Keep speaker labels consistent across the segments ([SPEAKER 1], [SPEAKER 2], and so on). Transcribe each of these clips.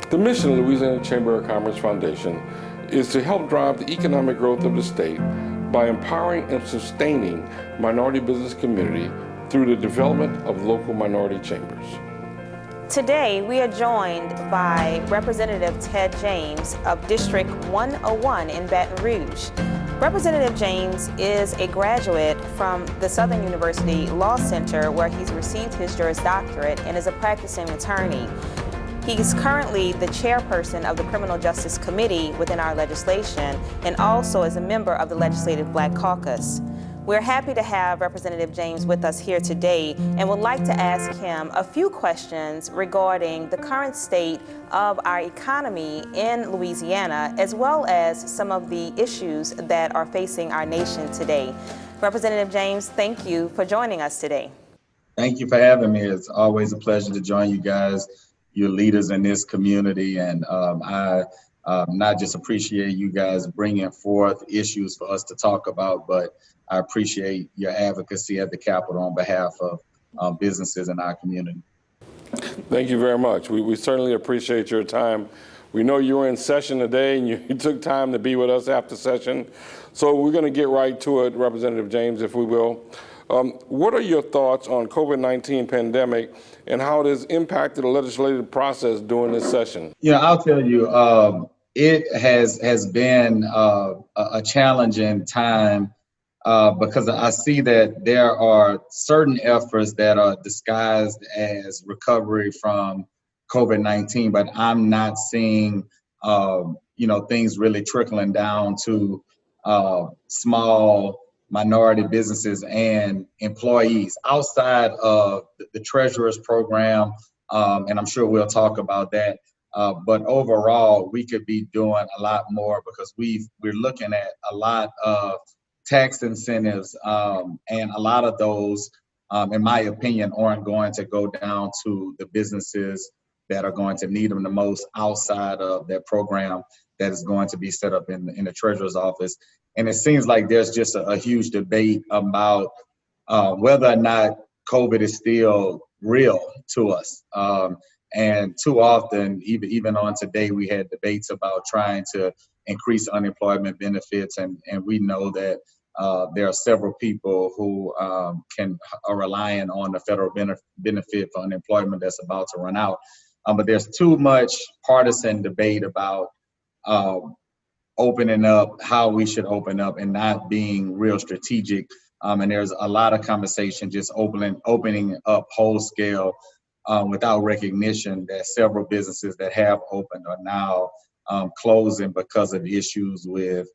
[SPEAKER 1] The mission of the Louisiana Chamber of Commerce Foundation is to help drive the economic growth of the state by empowering and sustaining minority business community through the development of local minority chambers.
[SPEAKER 2] Today, we are joined by Representative Ted James of District 101 in Baton Rouge. Representative James is a graduate from the Southern University Law Center, where he's received his Juris Doctorate and is a practicing attorney. He's currently the chairperson of the Criminal Justice Committee within our legislation and also is a member of the Legislative Black Caucus. We're happy to have Representative James with us here today and would like to ask him a few questions regarding the current state of our economy in Louisiana, as well as some of the issues that are facing our nation today. Representative James, thank you for joining us today.
[SPEAKER 3] Thank you for having me. It's always a pleasure to join you guys, your leaders in this community, and I not just appreciate you guys bringing forth issues for us to talk about, but I appreciate your advocacy at the Capitol on behalf of businesses in our community.
[SPEAKER 1] Thank you very much. We certainly appreciate your time. We know you were in session today and you took time to be with us after session. So we're going to get right to it, Representative James, if we will. What are your thoughts on COVID-19 pandemic and how it has impacted the legislative process during this session?
[SPEAKER 3] Yeah, I'll tell you, it has been a challenging time because I see that there are certain efforts that are disguised as recovery from COVID-19, but I'm not seeing, things really trickling down to small minority businesses and employees outside of the Treasurer's program, and I'm sure we'll talk about that. But overall, we could be doing a lot more because we're looking at a lot of tax incentives, and a lot of those, in my opinion, aren't going to go down to the businesses that are going to need them the most outside of that program that is going to be set up in the Treasurer's office. And it seems like there's just a huge debate about whether or not COVID is still real to us. And too often, even on today, we had debates about trying to increase unemployment benefits, and we know that there are several people who are relying on the federal benefit for unemployment that's about to run out. But there's too much partisan debate about opening up, how we should open up, and not being real strategic. And there's a lot of conversation just opening up whole scale without recognition that several businesses that have opened are now closing because of issues with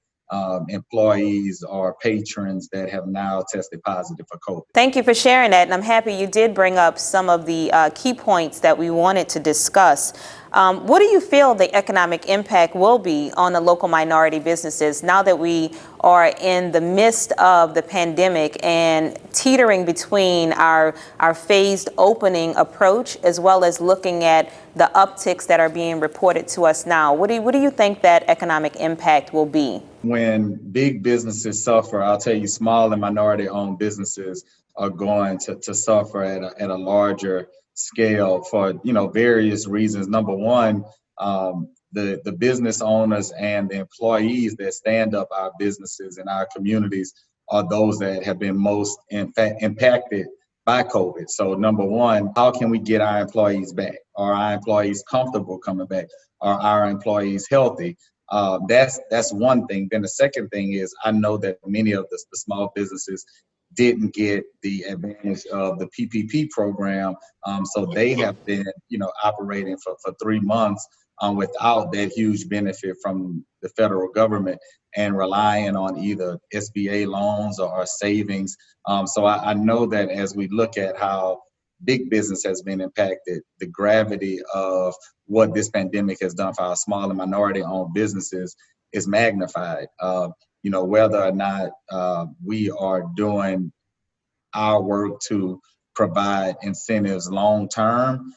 [SPEAKER 3] employees or patrons that have now tested positive for COVID.
[SPEAKER 2] Thank you for sharing that, and I'm happy you did bring up some of the key points that we wanted to discuss. What do you feel the economic impact will be on the local minority businesses now that we are in the midst of the pandemic and teetering between our phased opening approach as well as looking at the upticks that are being reported to us now? What do you think that economic impact will be?
[SPEAKER 3] When big businesses suffer, I'll tell you, small and minority-owned businesses are going to suffer at a larger scale for various reasons. Number one, the business owners and the employees that stand up our businesses in our communities are those that have been most impacted by COVID. So number one, how can we get our employees back? Are our employees comfortable coming back? Are our employees healthy? That's one thing. Then the second thing is, I know that many of the small businesses didn't get the advantage of the PPP program. So they have been, operating for 3 months without that huge benefit from the federal government and relying on either SBA loans or savings. So I know that as we look at how big business has been impacted, the gravity of what this pandemic has done for our small and minority-owned businesses is magnified. Whether or not we are doing our work to provide incentives long-term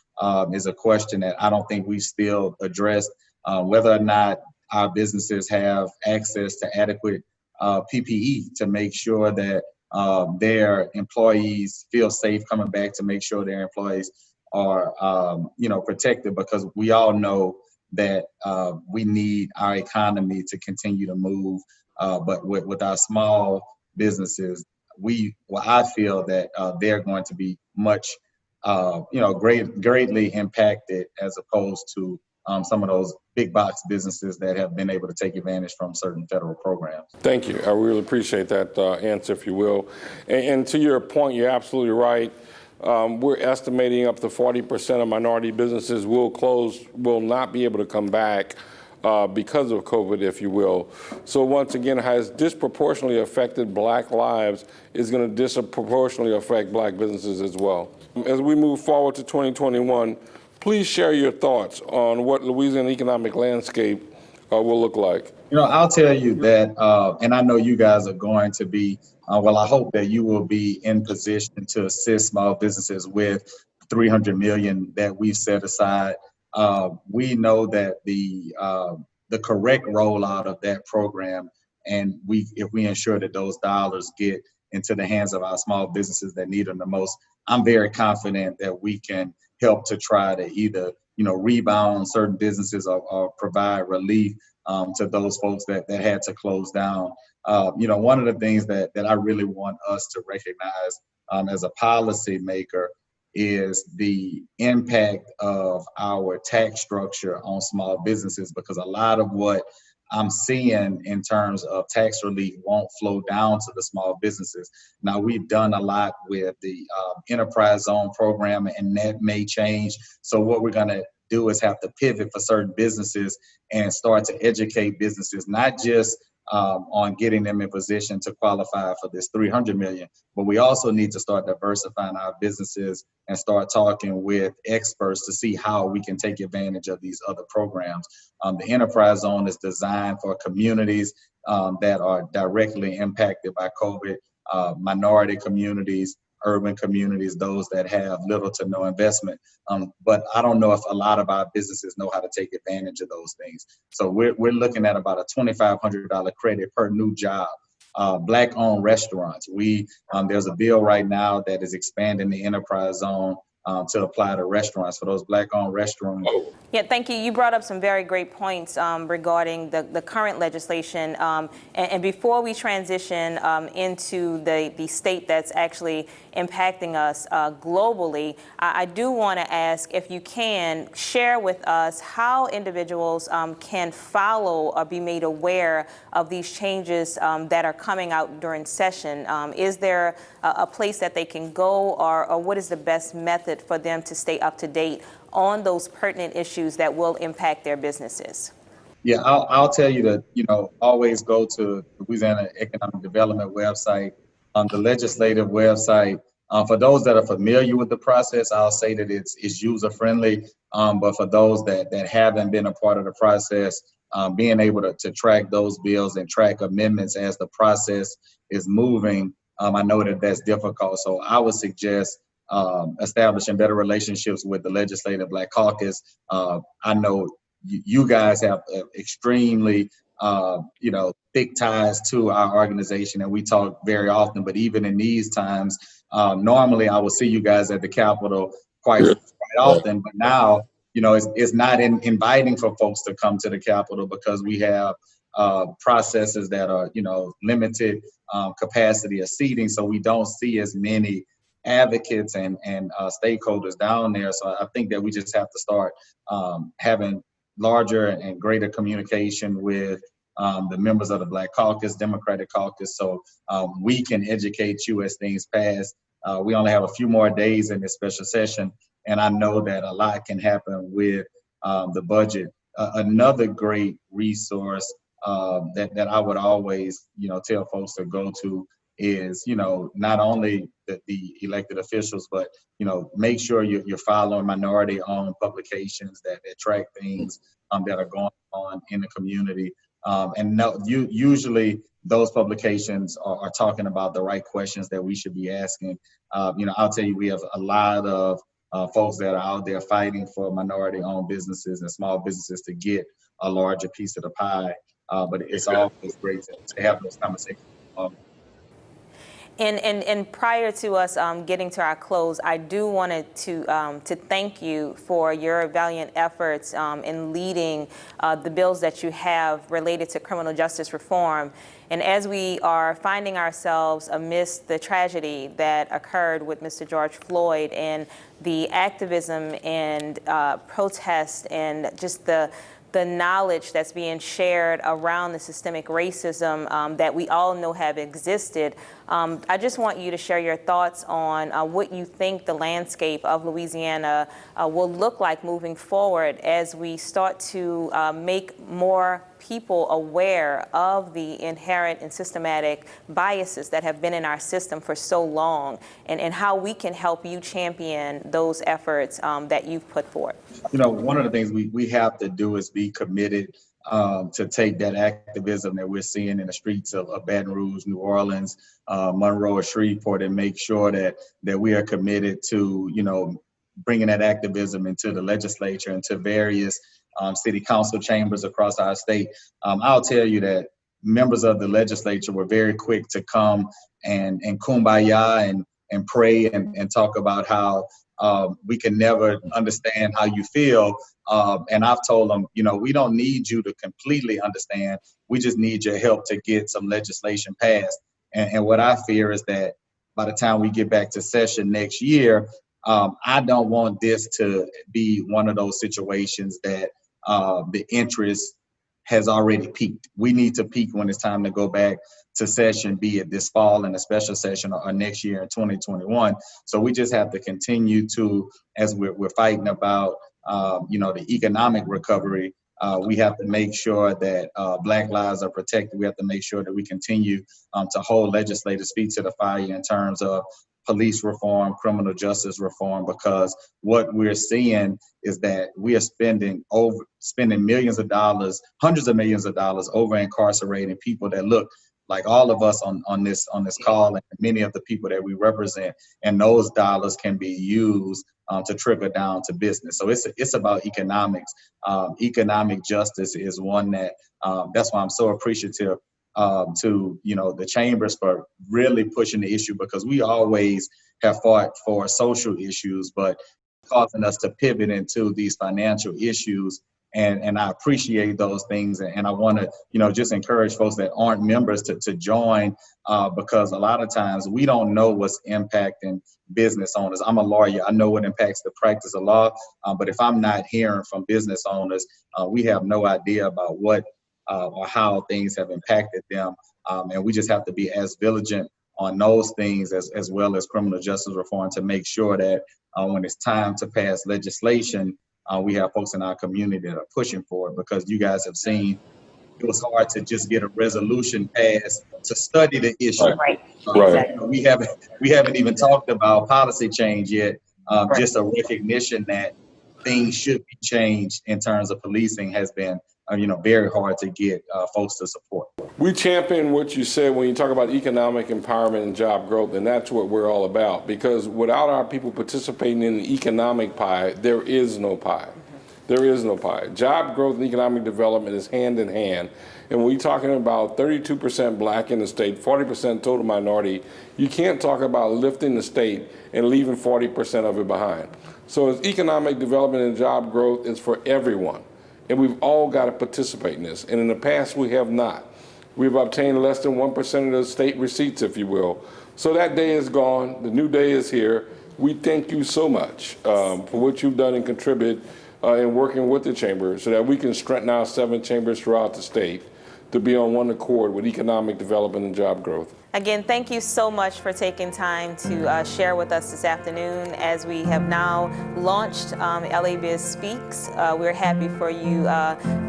[SPEAKER 3] is a question that I don't think we've still addressed. Whether or not our businesses have access to adequate PPE to make sure that their employees feel safe coming back, to make sure their employees are, protected, because we all know that we need our economy to continue to move. But with our small businesses, I feel that they're going to be much, greatly impacted as opposed to some of those big box businesses that have been able to take advantage from certain federal programs.
[SPEAKER 1] Thank you. I really appreciate that answer, if you will. And to your point, you're absolutely right. We're estimating up to 40% of minority businesses will not be able to come back because of COVID, if you will. So once again, has disproportionately affected Black lives is going to disproportionately affect Black businesses as well. As we move forward to 2021, please share your thoughts on what Louisiana economic landscape will look like.
[SPEAKER 3] I'll tell you that, and I know you guys are going to be, I hope that you will be in position to assist small businesses with $300 million that we've set aside. We know that the correct rollout of that program, and if we ensure that those dollars get into the hands of our small businesses that need them the most, I'm very confident that we can help to try to either rebound certain businesses or provide relief to those folks that had to close down. One of the things that I really want us to recognize as a policy maker is the impact of our tax structure on small businesses, because a lot of what I'm seeing in terms of tax relief won't flow down to the small businesses. Now, we've done a lot with the enterprise zone program, and that may change. So what we're going to do is have to pivot for certain businesses and start to educate businesses, not just on getting them in position to qualify for this $300 million, but we also need to start diversifying our businesses and start talking with experts to see how we can take advantage of these other programs. The enterprise zone is designed for communities that are directly impacted by COVID, minority communities, urban communities, those that have little to no investment. But I don't know if a lot of our businesses know how to take advantage of those things. So we're looking at about a $2,500 credit per new job. Black-owned restaurants. There's a bill right now that is expanding the enterprise zone to apply to restaurants, for those Black-owned restaurants.
[SPEAKER 2] Yeah, thank you. You brought up some very great points regarding the current legislation. And before we transition into the state that's actually impacting us globally, I do want to ask if you can share with us how individuals can follow or be made aware of these changes that are coming out during session. Is there a place that they can go, or what is the best method for them to stay up to date on those pertinent issues that will impact their businesses?
[SPEAKER 3] Yeah, I'll tell you to, always go to the Louisiana Economic Development website, the legislative website. For those that are familiar with the process, I'll say that it's user friendly. But for those that haven't been a part of the process, being able to track those bills and track amendments as the process is moving, I know that that's difficult. So I would suggest establishing better relationships with the Legislative Black Caucus. I know you guys have extremely, thick ties to our organization, and we talk very often. But even in these times, normally I will see you guys at the Capitol quite often. But now, it's not inviting for folks to come to the Capitol because we have processes that are, limited capacity of seating. So we don't see as many advocates and stakeholders down there. So I think that we just have to start having larger and greater communication with the members of the Black Caucus, Democratic Caucus, so we can educate you as things pass. We only have a few more days in this special session, and I know that a lot can happen with the budget. Another great resource that I would always, tell folks to go to is, not only the elected officials, but, make sure you're following minority-owned publications that track things that are going on in the community. Usually those publications are talking about the right questions that we should be asking. I'll tell you, we have a lot of folks that are out there fighting for minority-owned businesses and small businesses to get a larger piece of the pie. But it's always great to have those conversations.
[SPEAKER 2] And prior to us getting to our close, I do wanted to thank you for your valiant efforts in leading the bills that you have related to criminal justice reform. And as we are finding ourselves amidst the tragedy that occurred with Mr. George Floyd and the activism and protest and just the knowledge that's being shared around the systemic racism that we all know have existed, I just want you to share your thoughts on what you think the landscape of Louisiana will look like moving forward as we start to make more people aware of the inherent and systematic biases that have been in our system for so long, and how we can help you champion those efforts that you've put forth.
[SPEAKER 3] You know, one of the things we have to do is be committed to take that activism that we're seeing in the streets of Baton Rouge, New Orleans, Monroe, or Shreveport, and make sure that we are committed to, you know, bringing that activism into the legislature and to various city council chambers across our state. I'll tell you that members of the legislature were very quick to come and kumbaya and pray and talk about how we can never understand how you feel. And I've told them, you know, we don't need you to completely understand. We just need your help to get some legislation passed. And what I fear is that by the time we get back to session next year, I don't want this to be one of those situations that the interest has already peaked. We need to peak when it's time to go back to session, be it this fall in a special session or next year in 2021. So we just have to continue to, as we're fighting about, you know, the economic recovery, we have to make sure that Black lives are protected. We have to make sure that we continue to hold legislators' feet to the fire in terms of police reform, criminal justice reform, because what we're seeing is that we are spending millions of dollars, hundreds of millions of dollars over incarcerating people that look like all of us on this call, and many of the people that we represent, and those dollars can be used to trickle down to business. So it's about economics. Economic justice is one that that's why I'm so appreciative to, you know, the chambers for really pushing the issue, because we always have fought for social issues, but causing us to pivot into these financial issues. And I appreciate those things. And I want to, you know, just encourage folks that aren't members to join, because a lot of times we don't know what's impacting business owners. I'm a lawyer. I know what impacts the practice of law. But if I'm not hearing from business owners, we have no idea about what or how things have impacted them. And we just have to be as vigilant on those things as well as criminal justice reform to make sure that when it's time to pass legislation, we have folks in our community that are pushing for it, because you guys have seen it was hard to just get a resolution passed to study the issue.
[SPEAKER 2] Right.
[SPEAKER 3] Exactly. We haven't even talked about policy change yet. Just a recognition that things should be changed in terms of policing has been very hard to get folks to support.
[SPEAKER 1] We champion what you said when you talk about economic empowerment and job growth, and that's what we're all about, because without our people participating in the economic pie, there is no pie. There is no pie. Job growth and economic development is hand in hand. And when we're talking about 32% black in the state, 40% total minority, you can't talk about lifting the state and leaving 40% of it behind. So as economic development and job growth is for everyone. And we've all got to participate in this. And in the past, we have not. We've obtained less than 1% of the state receipts, if you will. So that day is gone. The new day is here. We thank you so much for what you've done and contributed in working with the chamber so that we can strengthen our 7 chambers throughout the state to be on one accord with economic development and job growth.
[SPEAKER 2] Again, thank you so much for taking time to share with us this afternoon as we have now launched LA Biz Speaks. We're happy for you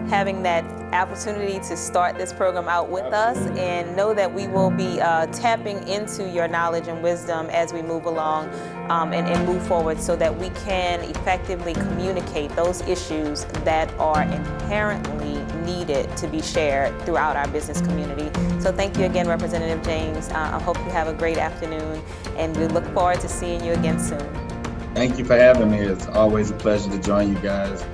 [SPEAKER 2] having that opportunity to start this program out with us, and know that we will be tapping into your knowledge and wisdom as we move along and move forward, so that we can effectively communicate those issues that are inherently needed to be shared throughout our business community. So thank you again, Representative James. I hope you have a great afternoon, and we look forward to seeing you again soon.
[SPEAKER 3] Thank you for having me. It's always a pleasure to join you guys.